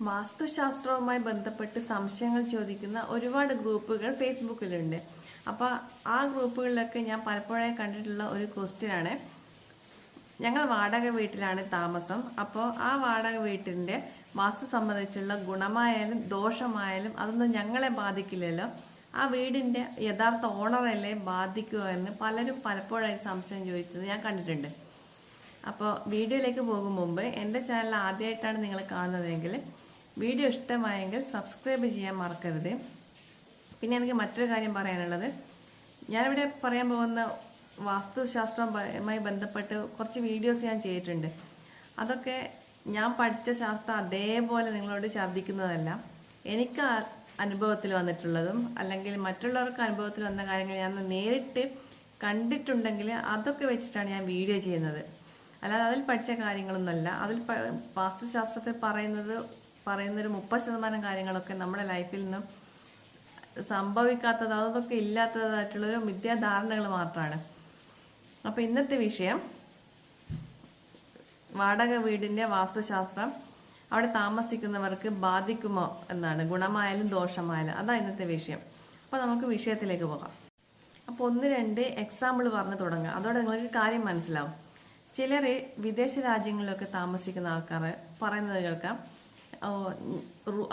വാസ്തുശാസ്ത്രവുമായി ബന്ധപ്പെട്ട് സംശയങ്ങൾ ചോദിക്കുന്ന ഒരുപാട് ഗ്രൂപ്പുകൾ ഫേസ്ബുക്കിലുണ്ട്. അപ്പോൾ ആ ഗ്രൂപ്പുകളിലൊക്കെ ഞാൻ പലപ്പോഴായി കണ്ടിട്ടുള്ള ഒരു ക്വസ്റ്റ്യൻ ആണ്, ഞങ്ങൾ വാടക വീട്ടിലാണ് താമസം. അപ്പോൾ ആ വാടക വീട്ടിൻ്റെ വാസ്തു സംബന്ധിച്ചുള്ള ഗുണമായാലും ദോഷമായാലും അതൊന്നും ഞങ്ങളെ ബാധിക്കില്ലല്ലോ, ആ വീടിൻ്റെ യഥാർത്ഥ ഓണറല്ലേ ബാധിക്കുക എന്ന് പലരും പലപ്പോഴായി സംശയം ചോദിച്ചത് ഞാൻ കണ്ടിട്ടുണ്ട്. അപ്പോൾ വീഡിയോയിലേക്ക് പോകും മുമ്പ് എൻ്റെ ചാനൽ ആദ്യമായിട്ടാണ് നിങ്ങൾ കാണുന്നതെങ്കിൽ വീഡിയോ ഇഷ്ടമായെങ്കിൽ സബ്സ്ക്രൈബ് ചെയ്യാൻ മറക്കരുത്. പിന്നെ എനിക്ക് മറ്റൊരു കാര്യം പറയാനുള്ളത്, ഞാനിവിടെ പറയാൻ പോകുന്ന വാസ്തുശാസ്ത്രവുമായി ബന്ധപ്പെട്ട് കുറച്ച് വീഡിയോസ് ഞാൻ ചെയ്തിട്ടുണ്ട്. അതൊക്കെ ഞാൻ പഠിച്ച ശാസ്ത്രം അതേപോലെ നിങ്ങളോട് ഛർദ്ദിക്കുന്നതല്ല. എനിക്ക് അനുഭവത്തിൽ വന്നിട്ടുള്ളതും അല്ലെങ്കിൽ മറ്റുള്ളവർക്ക് അനുഭവത്തിൽ വന്ന കാര്യങ്ങൾ ഞാൻ നേരിട്ട് കണ്ടിട്ടുണ്ടെങ്കിൽ അതൊക്കെ വെച്ചിട്ടാണ് ഞാൻ വീഡിയോ ചെയ്യുന്നത്. അല്ലാതെ അതിൽ പഠിച്ച കാര്യങ്ങളൊന്നുമല്ല. അതിൽ വാസ്തുശാസ്ത്രത്തിൽ പറയുന്നൊരു 30% കാര്യങ്ങളൊക്കെ നമ്മുടെ ലൈഫിൽ നിന്നും സംഭവിക്കാത്തത്, അതൊക്കെ ഇല്ലാത്തതായിട്ടുള്ളൊരു മിഥ്യാധാരണകൾ മാത്രമാണ്. അപ്പോൾ ഇന്നത്തെ വിഷയം വാടക വീടിൻ്റെ വാസ്തുശാസ്ത്രം അവിടെ താമസിക്കുന്നവർക്ക് ബാധിക്കുമോ എന്നാണ്, ഗുണമായാലും ദോഷമായാലും. അതാണ് ഇന്നത്തെ വിഷയം. അപ്പോൾ നമുക്ക് വിഷയത്തിലേക്ക് പോകാം. അപ്പോൾ 1-2 എക്സാമ്പിൾ പറഞ്ഞു തുടങ്ങാം, അതോടെ നിങ്ങൾക്ക് കാര്യം മനസ്സിലാവും. ചിലർ വിദേശ രാജ്യങ്ങളിലൊക്കെ താമസിക്കുന്ന ആൾക്കാർ പറയുന്നത് കേൾക്കാം,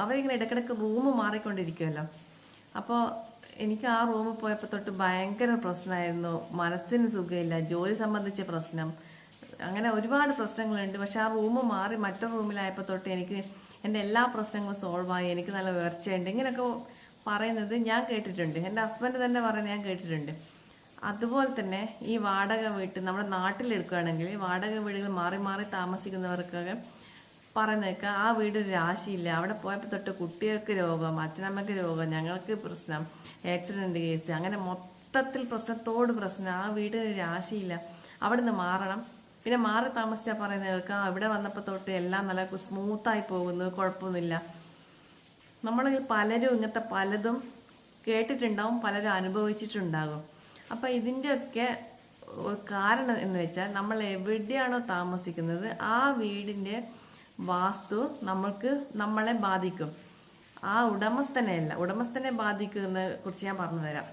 അവരിങ്ങനെ ഇടയ്ക്കിടയ്ക്ക് റൂം മാറിക്കൊണ്ടിരിക്കുമല്ലോ. അപ്പോൾ എനിക്ക് ആ റൂമിൽ പോയപ്പോൾ തൊട്ട് ഭയങ്കര പ്രശ്നമായിരുന്നു, മനസ്സിന് സുഖമില്ല, ജോലി സംബന്ധിച്ച പ്രശ്നം, അങ്ങനെ ഒരുപാട് പ്രശ്നങ്ങളുണ്ട്. പക്ഷെ ആ റൂം മാറി മറ്റൊരു റൂമിലായപ്പോൾ തൊട്ട് എനിക്ക് എൻ്റെ എല്ലാ പ്രശ്നങ്ങളും സോൾവായി, എനിക്ക് നല്ല ഉയർച്ചയുണ്ട്, ഇങ്ങനെയൊക്കെ പറയുന്നത് ഞാൻ കേട്ടിട്ടുണ്ട്. എൻ്റെ ഹസ്ബൻഡ് തന്നെ പറയുന്നത് ഞാൻ കേട്ടിട്ടുണ്ട്. അതുപോലെ തന്നെ ഈ വാടക വീട്ട് നമ്മുടെ നാട്ടിലെടുക്കുകയാണെങ്കിൽ വാടക വീടുകൾ മാറി മാറി താമസിക്കുന്നവർക്കൊക്കെ പറയുന്നേക്ക ആ വീട് രാശിയില്ല, അവിടെ പോയപ്പോൾ തൊട്ട് കുട്ടികൾക്ക് രോഗം, അച്ഛനമ്മയ്ക്ക് രോഗം, ഞങ്ങൾക്ക് പ്രശ്നം, ആക്സിഡന്റ് കേസ്, അങ്ങനെ മൊത്തത്തിൽ പ്രശ്നത്തോട് പ്രശ്നം, ആ വീട് രാശിയില്ല, അവിടെ നിന്ന് മാറണം. പിന്നെ മാറി താമസിച്ചാൽ പറയുന്നവർക്ക് ഇവിടെ വന്നപ്പോൾ തൊട്ട് എല്ലാം നല്ല സ്മൂത്തായി പോകുന്നു, കുഴപ്പമൊന്നുമില്ല. നമ്മൾ പലരും ഇങ്ങനത്തെ പലതും കേട്ടിട്ടുണ്ടാവും, പലരും അനുഭവിച്ചിട്ടുണ്ടാകും. അപ്പം ഇതിൻ്റെയൊക്കെ കാരണം എന്ന് വെച്ചാൽ നമ്മൾ എവിടെയാണോ താമസിക്കുന്നത് ആ വീടിൻ്റെ വാസ്തു നമ്മളെ ബാധിക്കും. ആ ഉടമസ്ഥനെ ബാധിക്കുന്നതിനെ കുറിച്ച് ഞാൻ പറഞ്ഞു തരാം.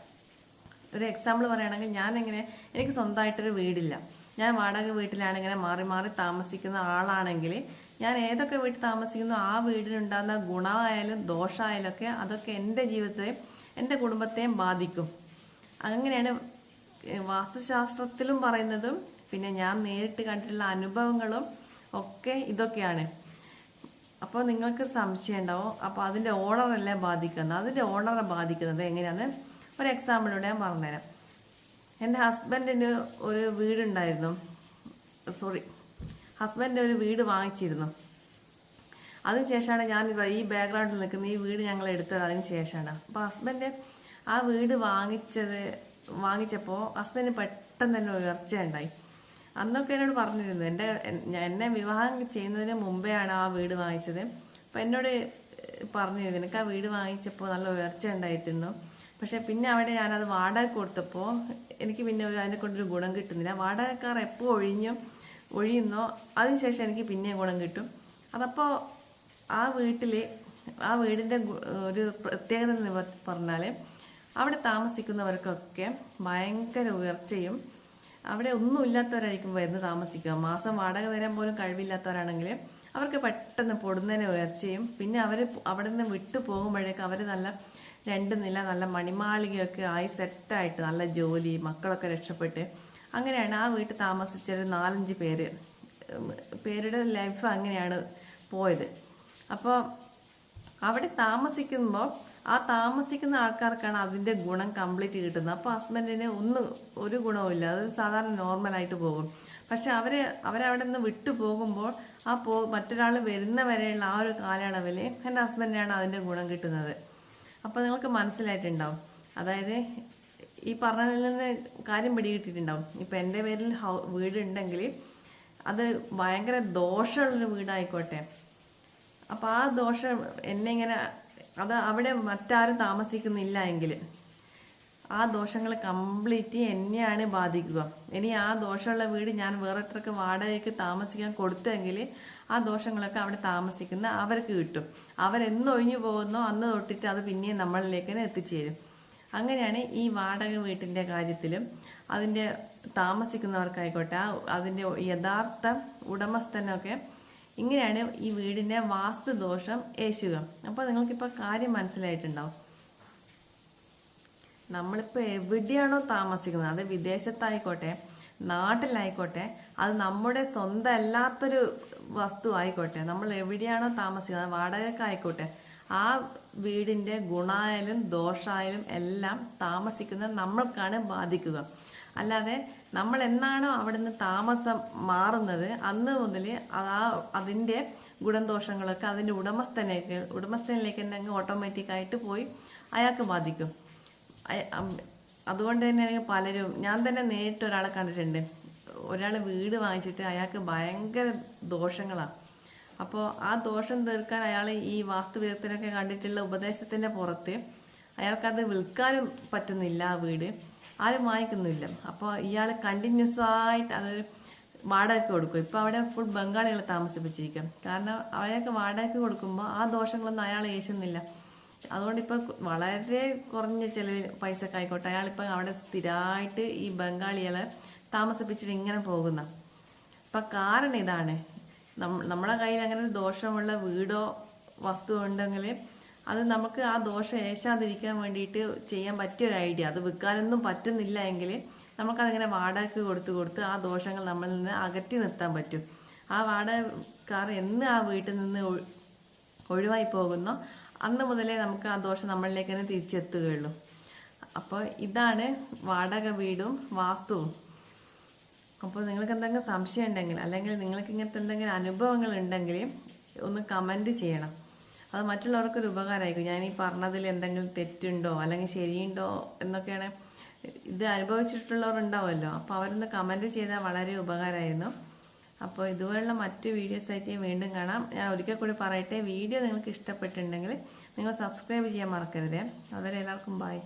ഒരു എക്സാമ്പിൾ പറയുകയാണെങ്കിൽ, എനിക്ക് സ്വന്തമായിട്ടൊരു വീടില്ല, ഞാൻ വാടക വീട്ടിലാണ് ഇങ്ങനെ മാറി മാറി താമസിക്കുന്ന ആളാണെങ്കിൽ ഞാൻ ഏതൊക്കെ വീട്ടിൽ താമസിക്കുന്നു ആ വീടിനുണ്ടാകുന്ന ഗുണമായാലും ദോഷമായാലും ഒക്കെ അതൊക്കെ എൻ്റെ ജീവിതത്തെയും എൻ്റെ കുടുംബത്തെയും ബാധിക്കും. അങ്ങനെയാണ് വാസ്തുശാസ്ത്രത്തിലും പറയുന്നതും പിന്നെ ഞാൻ നേരിട്ട് കണ്ടിട്ടുള്ള അനുഭവങ്ങളും ഒക്കെ ഇതൊക്കെയാണ്. അപ്പോൾ നിങ്ങൾക്ക് സംശയം ഉണ്ടാവും, അപ്പോൾ അതിൻ്റെ ഓണറല്ലേ ബാധിക്കുന്നത്, അതിൻ്റെ ഓണറെ ബാധിക്കുന്നത് എങ്ങനെയാണെന്ന് ഒരു എക്സാമ്പിളിലൂടെ ഞാൻ പറഞ്ഞുതരാം. എൻ്റെ ഹസ്ബൻഡിന് ഒരു വീട് വാങ്ങിച്ചിരുന്നു. അതിനുശേഷമാണ് ഞാൻ ഈ ബാക്ക്ഗ്രൗണ്ടിൽ നിൽക്കുന്ന ഈ വീട് ഞങ്ങൾ എടുത്തത്. അതിന് ശേഷമാണ്. അപ്പോൾ ഹസ്ബൻഡ് ആ വീട് വാങ്ങിച്ചപ്പോൾ ഹസ്ബൻഡിന് പെട്ടെന്ന് തന്നെ ഉയർച്ച ഉണ്ടായി. അന്നൊക്കെ എന്നോട് പറഞ്ഞിരുന്നു, എന്നെ വിവാഹം ചെയ്യുന്നതിന് മുമ്പെയാണ് ആ വീട് വാങ്ങിച്ചത്. അപ്പം എന്നോട് പറഞ്ഞിരുന്നു, എനിക്ക് ആ വീട് വാങ്ങിച്ചപ്പോൾ നല്ല ഉയർച്ച ഉണ്ടായിരുന്നു. പക്ഷെ പിന്നെ അവിടെ ഞാനത് വാടക കൊടുത്തപ്പോൾ എനിക്ക് പിന്നെ അതിനെ കൊണ്ടൊരു ഗുണം കിട്ടുന്നില്ല. വാടകക്കാർ എപ്പോൾ ഒഴിയുന്നോ അതിനുശേഷം എനിക്ക് പിന്നെയും ഗുണം കിട്ടും. അതപ്പോൾ ആ വീടിൻ്റെ ഒരു പ്രത്യേകത എന്ന് പറഞ്ഞാൽ അവിടെ താമസിക്കുന്നവർക്കൊക്കെ ഭയങ്കര ഉയർച്ചയും, അവിടെ ഒന്നും ഇല്ലാത്തവരായിരിക്കും വരുന്ന് താമസിക്കുക. മാസം വാടക തരാൻ പോലും കഴിവില്ലാത്തവരാണെങ്കിൽ അവർക്ക് പെട്ടെന്ന് പൊടുന്നതിനെ ഉയർച്ചയും, പിന്നെ അവർ അവിടെ നിന്ന് വിട്ടു പോകുമ്പോഴേക്കും അവർ നല്ല 2 നില നല്ല മണിമാളികയൊക്കെ ആയി സെറ്റായിട്ട് നല്ല ജോലി, മക്കളൊക്കെ രക്ഷപ്പെട്ട് അങ്ങനെയാണ് ആ വീട്ടിൽ താമസിച്ചൊരു 4-5 പേരുടെ ലൈഫ് അങ്ങനെയാണ് പോയത്. അപ്പോൾ അവിടെ താമസിക്കുമ്പോൾ ആ താമസിക്കുന്ന ആൾക്കാർക്കാണ് അതിൻ്റെ ഗുണം കംപ്ലീറ്റ് കിട്ടുന്നത്. അപ്പോൾ ഹസ്ബൻഡിന് ഒരു ഗുണവുമില്ല, അത് സാധാരണ നോർമലായിട്ട് പോകും. പക്ഷെ അവരവിടെ നിന്ന് വിട്ടു പോകുമ്പോൾ മറ്റൊരാൾ വരുന്ന വരെയുള്ള ആ ഒരു കാലയളവിൽ എൻ്റെ ഹസ്ബൻഡിനാണ് അതിൻ്റെ ഗുണം കിട്ടുന്നത്. അപ്പോൾ നിങ്ങൾക്ക് മനസ്സിലായിട്ടുണ്ടാവും, അതായത് ഈ പറഞ്ഞതിൽ നിന്ന് കാര്യം പിടികിട്ടിട്ടുണ്ടാവും. ഇപ്പം എൻ്റെ പേരിൽ വീടുണ്ടെങ്കിൽ അത് ഭയങ്കര ദോഷമുള്ളൊരു വീടായിക്കോട്ടെ, അപ്പോൾ ആ ദോഷം എന്നെ ഇങ്ങനെ അവിടെ മറ്റാരും താമസിക്കുന്നില്ല എങ്കിൽ ആ ദോഷങ്ങൾ കംപ്ലീറ്റ് എന്നെയാണ് ബാധിക്കുക. ഇനി ആ ദോഷമുള്ള വീട് ഞാൻ വേറെത്രക്ക് വാടകയ്ക്ക് താമസിക്കാൻ കൊടുത്തെങ്കിൽ ആ ദോഷങ്ങളൊക്കെ അവിടെ താമസിക്കുന്ന അവർക്ക് കിട്ടും. അവരെന്ന് ഒഴിഞ്ഞു പോകുന്നോ അന്ന് തൊട്ടിട്ട് അത് പിന്നെയും നമ്മളിലേക്ക് തന്നെ എത്തിച്ചേരും. അങ്ങനെയാണ് ഈ വാടക വീട്ടിന്റെ കാര്യത്തിലും അതിന്റെ താമസിക്കുന്നവർക്കായിക്കോട്ടെ അതിന്റെ യഥാർത്ഥ ഉടമസ്ഥനൊക്കെ ഇങ്ങനെയാണ് ഈ വീടിന്റെ വാസ്തുദോഷം ഏശുക. അപ്പോൾ നിങ്ങൾക്കിപ്പോൾ കാര്യം മനസ്സിലായിട്ടുണ്ടാവും. നമ്മളിപ്പോൾ എവിടെയാണോ താമസിക്കുന്നത്, അത് വിദേശത്തായിക്കോട്ടെ നാട്ടിലായിക്കോട്ടെ, അത് നമ്മുടെ സ്വന്തം അല്ലാത്തൊരു വസ്തു ആയിക്കോട്ടെ, നമ്മൾ എവിടെയാണോ താമസിക്കുന്നത് വാടകക്കായിക്കോട്ടെ, ആ വീടിന്റെ ഗുണമായാലും ദോഷമായാലും എല്ലാം താമസിക്കുന്ന നമ്മൾക്കാണ് ബാധിക്കുക. അല്ലാതെ നമ്മൾ എന്നാണോ അവിടുന്ന് താമസം മാറുന്നത് അന്ന് മുതൽ അതിന്റെ ഗുണദോഷങ്ങളൊക്കെ അതിന്റെ ഉടമസ്ഥനിലേക്ക് തന്നെ അങ്ങ് ഓട്ടോമാറ്റിക്കായിട്ട് പോയി അയാൾക്ക് ബാധിക്കും. അതുകൊണ്ട് തന്നെ പലരും, ഞാൻ തന്നെ നേരിട്ട് ഒരാളെ കണ്ടിട്ടുണ്ട്. ഒരാൾ വീട് വാങ്ങിച്ചിട്ട് അയാൾക്ക് ഭയങ്കര ദോഷങ്ങളാണ്. അപ്പോൾ ആ ദോഷം തീർക്കാൻ അയാൾ ഈ വാസ്തുവിദഗ്ധനൊക്കെ കണ്ടിട്ടുള്ള ഉപദേശത്തിന്റെ പുറത്ത് അയാൾക്കത് വിൽക്കാനും പറ്റുന്നില്ല, ആ വീട് ആരും വാങ്ങിക്കുന്നില്ല. അപ്പോൾ ഇയാൾ കണ്ടിന്യൂസ് ആയിട്ട് അത് വാടകയ്ക്ക് കൊടുക്കും. ഇപ്പൊ അവിടെ ഫുൾ ബംഗാളികളെ താമസിപ്പിച്ചിരിക്കും. കാരണം അയാൾക്ക് വാടകയ്ക്ക് കൊടുക്കുമ്പോൾ ആ ദോഷങ്ങളൊന്നും അയാൾ ഏശുന്നില്ല. അതുകൊണ്ട് ഇപ്പൊ വളരെ കുറഞ്ഞ ചെലവിൽ പൈസക്കായിക്കോട്ടെ അയാളിപ്പോ അവിടെ സ്ഥിരമായിട്ട് ഈ ബംഗാളികളെ താമസിപ്പിച്ചിട്ട് ഇങ്ങനെ പോകുന്ന. ഇപ്പൊ കാരണം ഇതാണ്, നമ്മളെ കയ്യിൽ അങ്ങനെ ഒരു ദോഷമുള്ള വീടോ വസ്തു ഉണ്ടെങ്കിൽ അത് നമുക്ക് ആ ദോഷം ഏശാതിരിക്കാൻ വേണ്ടിയിട്ട് ചെയ്യാൻ പറ്റിയൊരു ഐഡിയ. അത് വിൽക്കാനൊന്നും പറ്റുന്നില്ല എങ്കിൽ നമുക്കതിങ്ങനെ വാടകയ്ക്ക് കൊടുത്ത് ആ ദോഷങ്ങൾ നമ്മളിൽ നിന്ന് അകറ്റി നിർത്താൻ പറ്റും. ആ വാടകക്കാർ എന്ന് ആ വീട്ടിൽ നിന്ന് ഒഴിവായി പോകുന്നോ അന്ന് മുതലേ നമുക്ക് ആ ദോഷം നമ്മളിലേക്ക് തന്നെ തിരിച്ചെത്തുകയുള്ളൂ. അപ്പോൾ ഇതാണ് വാടക വീടും വാസ്തുവും. അപ്പോൾ നിങ്ങൾക്ക് എന്തെങ്കിലും സംശയം ഉണ്ടെങ്കിൽ അല്ലെങ്കിൽ നിങ്ങൾക്ക് ഇങ്ങനത്തെ എന്തെങ്കിലും അനുഭവങ്ങൾ ഉണ്ടെങ്കിൽ ഒന്ന് കമൻറ്റ് ചെയ്യണം. അത് മറ്റുള്ളവർക്കൊരു ഉപകാരമായിരിക്കും. ഞാൻ ഈ പറഞ്ഞതിൽ എന്തെങ്കിലും തെറ്റുണ്ടോ അല്ലെങ്കിൽ ശരിയുണ്ടോ എന്നൊക്കെയാണ് ഇത് അനുഭവിച്ചിട്ടുള്ളവർ ഉണ്ടാവുമല്ലോ. അപ്പോൾ അവരൊന്ന് കമൻറ്റ് ചെയ്താൽ വളരെ ഉപകാരമായിരുന്നു. അപ്പോൾ ഇതുപോലുള്ള മറ്റു വീഡിയോസ് ആയിട്ട് വീണ്ടും കാണാം. ഞാൻ ഒരിക്കൽ കൂടി പറയട്ടെ, വീഡിയോ നിങ്ങൾക്ക് ഇഷ്ടപ്പെട്ടിട്ടുണ്ടെങ്കിൽ നിങ്ങൾ സബ്സ്ക്രൈബ് ചെയ്യാൻ മറക്കരുതേ. അതുവരെ എല്ലാവർക്കും ബൈ.